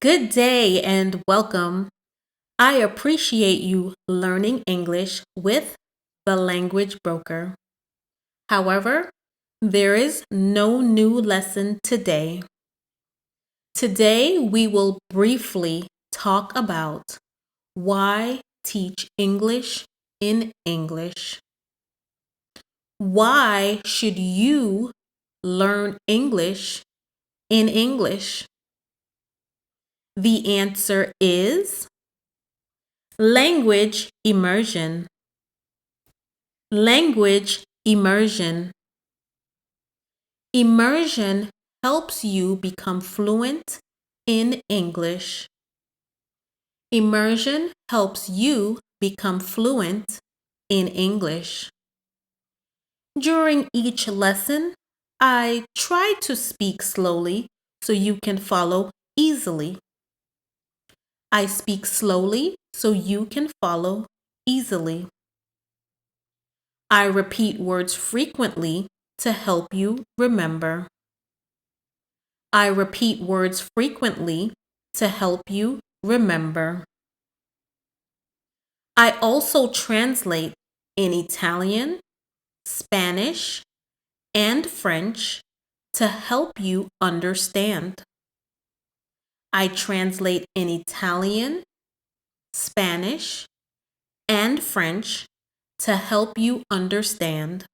Good day and welcome. I appreciate you learning English with the language broker. However, there is no new lesson today. Today, we will briefly talk about why teach English in English. Why should you learn English in English? The answer is language immersion. Language immersion. Immersion helps you become fluent in English. Immersion helps you become fluent in English. During each lesson, I try to speak slowly so you can follow easily. I speak slowly so you can follow easily. I repeat words frequently to help you remember. I repeat words frequently to help you remember. I also translate in Italian, Spanish, and French to help you understand. I translate in Italian, Spanish, and French to help you understand.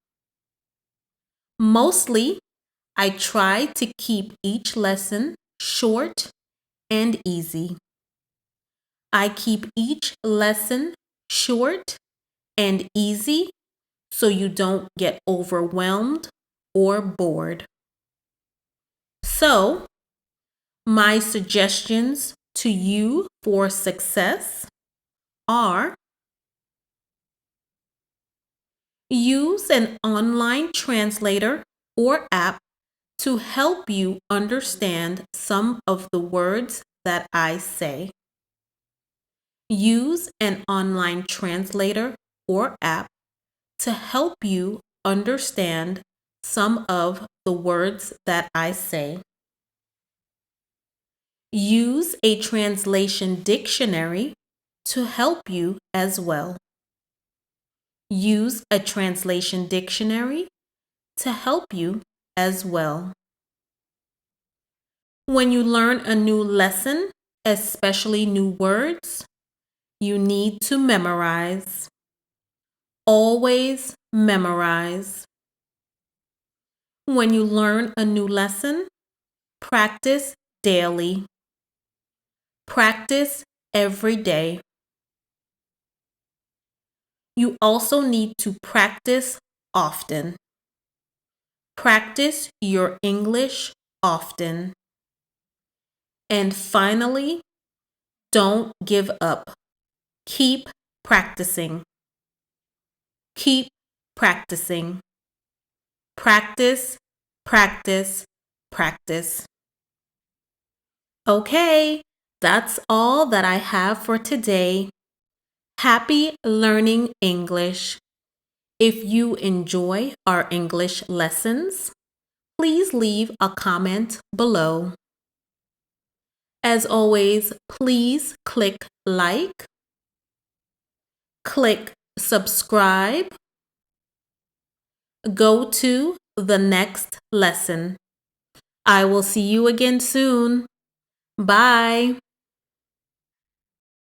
Mostly, I try to keep each lesson short and easy. I keep each lesson short and easy so you don't get overwhelmed or bored. So, my suggestions to you for success are use an online translator or app to help you understand some of the words that I say. Use an online translator or app to help you understand some of the words that I say. Use a translation dictionary to help you as well. Use a translation dictionary to help you as well. When you learn a new lesson, especially new words, you need to memorize. Always memorize. When you learn a new lesson, practice daily. Practice every day. You also need to practice often. Practice your English often. And finally, don't give up. Keep practicing. Keep practicing. Practice, practice, practice. Okay, that's all that I have for today. Happy learning English. If you enjoy our English lessons, please leave a comment below. As always, please click like, click subscribe, go to the next lesson. I will see you again soon. Bye.